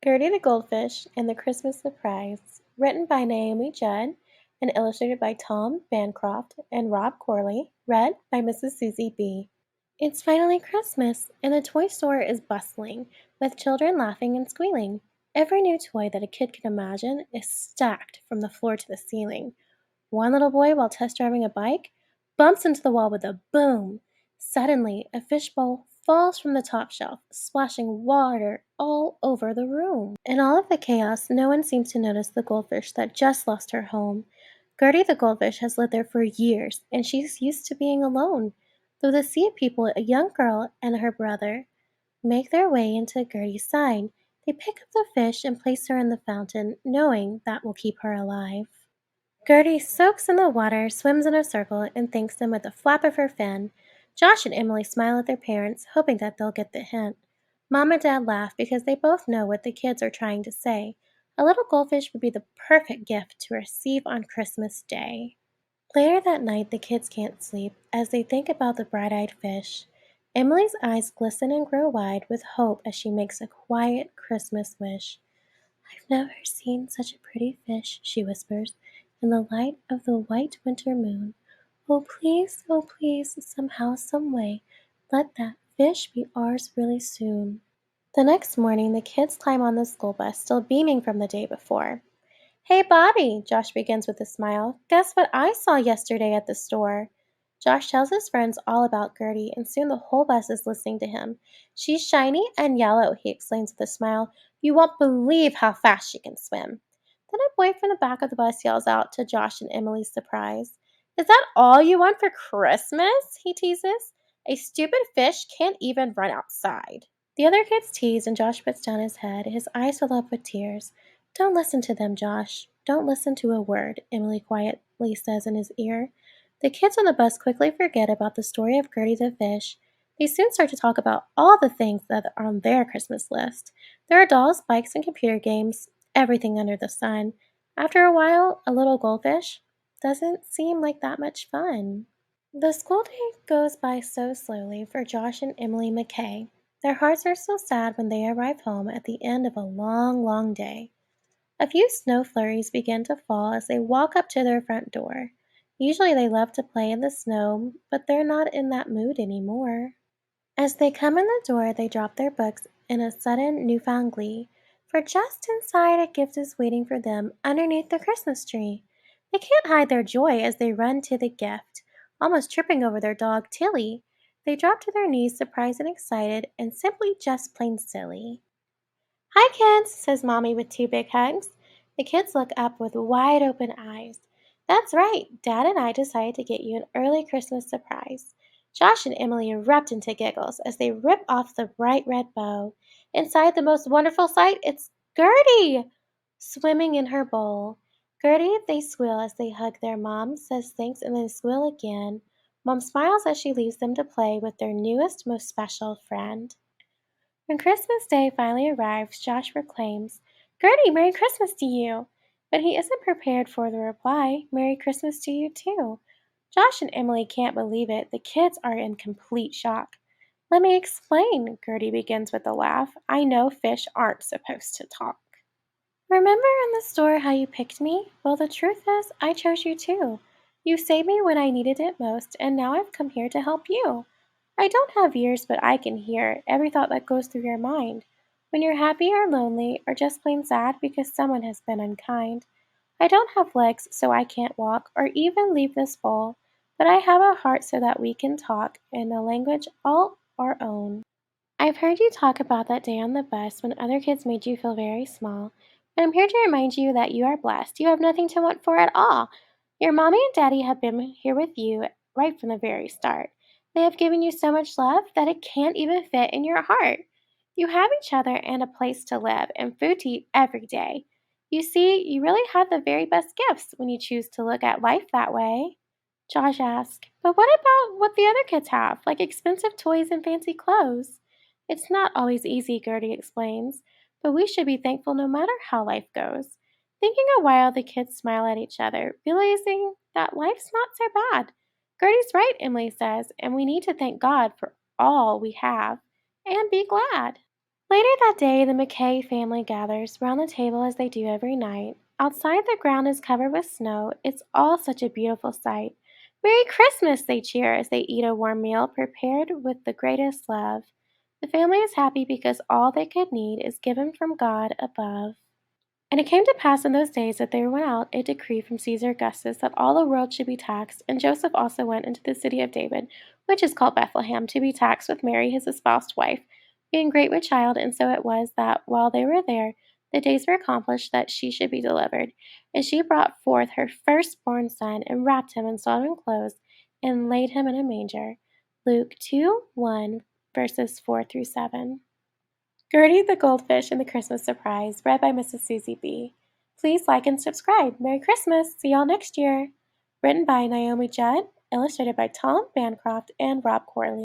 Gertie the Goldfish and the Christmas Surprise, written by Naomi Judd and illustrated by Tom Bancroft and Rob Corley, read by Mrs.SuzziBee. It's finally Christmas, and the toy store is bustling, with children laughing and squealing. Every new toy that a kid can imagine is stacked from the floor to the ceiling. One little boy, while test driving a bike, bumps into the wall with a boom. Suddenly, a fishbowl falls from the top shelf, splashing water all over the room. In all of the chaos, no one seems to notice the goldfish that just lost her home. Gertie the goldfish has lived there for years, and she's used to being alone. Though the sea of people, a young girl and her brother, make their way into Gertie's side. They pick up the fish and place her in the fountain, knowing that will keep her alive. Gertie soaks in the water, swims in a circle, and thanks them with a flap of her fin. Josh and Emily smile at their parents, hoping that they'll get the hint. Mom and Dad laugh because they both know what the kids are trying to say. A little goldfish would be the perfect gift to receive on Christmas Day. Later that night, the kids can't sleep as they think about the bright-eyed fish. Emily's eyes glisten and grow wide with hope as she makes a quiet Christmas wish. "I've never seen such a pretty fish," she whispers, "in the light of the white winter moon. Oh please, somehow, someway, let that fish be ours really soon." The next morning, the kids climb on the school bus, still beaming from the day before. "Hey, Bobby," Josh begins with a smile. "Guess what I saw yesterday at the store?" Josh tells his friends all about Gertie, and soon the whole bus is listening to him. "She's shiny and yellow," he explains with a smile. "You won't believe how fast she can swim." Then a boy from the back of the bus yells out to Josh and Emily's surprise. "Is that all you want for Christmas?" he teases. "A stupid fish can't even run outside." The other kids tease, and Josh puts down his head. His eyes fill up with tears. "Don't listen to them, Josh. Don't listen to a word," Emily quietly says in his ear. The kids on the bus quickly forget about the story of Gertie the fish. They soon start to talk about all the things that are on their Christmas list. There are dolls, bikes, and computer games, everything under the sun. After a while, a little goldfish doesn't seem like that much fun. The school day goes by so slowly for Josh and Emily McKay. Their hearts are so sad when they arrive home at the end of a long, long day. A few snow flurries begin to fall as they walk up to their front door. Usually they love to play in the snow, but they're not in that mood anymore. As they come in the door, they drop their books in a sudden newfound glee, for just inside a gift is waiting for them underneath the Christmas tree. They can't hide their joy as they run to the gift, almost tripping over their dog Tilly. They drop to their knees, surprised and excited, and simply just plain silly. "Hi, kids," says Mommy with two big hugs. The kids look up with wide open eyes. "That's right, Dad and I decided to get you an early Christmas surprise." Josh and Emily erupt into giggles as they rip off the bright red bow. Inside, the most wonderful sight, it's Gertie swimming in her bowl. "Gertie," they squeal as they hug their mom, says thanks, and then squeal again. Mom smiles as she leaves them to play with their newest, most special friend. When Christmas Day finally arrives, Josh proclaims, "Gertie, Merry Christmas to you!" But he isn't prepared for the reply, "Merry Christmas to you too." Josh and Emily can't believe it. The kids are in complete shock. "Let me explain," Gertie begins with a laugh. "I know fish aren't supposed to talk. Remember in the store how you picked me? Well, the truth is, I chose you too. You saved me when I needed it most, and now I've come here to help you. I don't have ears, but I can hear every thought that goes through your mind. When you're happy or lonely, or just plain sad because someone has been unkind. I don't have legs, so I can't walk, or even leave this bowl, but I have a heart so that we can talk in a language all our own. I've heard you talk about that day on the bus when other kids made you feel very small, but I'm here to remind you that you are blessed. You have nothing to want for at all. Your mommy and daddy have been here with you right from the very start. They have given you so much love that it can't even fit in your heart. You have each other and a place to live and food to eat every day. You see, you really have the very best gifts when you choose to look at life that way." Josh asked, "But what about what the other kids have, like expensive toys and fancy clothes?" "It's not always easy," Gertie explains, "but we should be thankful no matter how life goes." Thinking a while, the kids smile at each other, realizing that life's not so bad. "Gertie's right," Emily says, "and we need to thank God for all we have and be glad." Later that day, the McKay family gathers round the table as they do every night. Outside, the ground is covered with snow. It's all such a beautiful sight. Merry Christmas, they cheer as they eat a warm meal prepared with the greatest love. The family is happy because all they could need is given from God above. And it came to pass in those days that there went out a decree from Caesar Augustus that all the world should be taxed, and Joseph also went into the city of David, which is called Bethlehem, to be taxed with Mary his espoused wife, being great with child. And so it was that while they were there, the days were accomplished that she should be delivered. And she brought forth her firstborn son, and wrapped him in swaddling clothes, and laid him in a manger. Luke 2:1, verses 4 through 7. Gertie the Goldfish and the Christmas Surprise, read by Mrs.SuzziBee. Please like and subscribe. Merry Christmas! See y'all next year! Written by Naomi Judd, illustrated by Tom Bancroft and Rob Corley.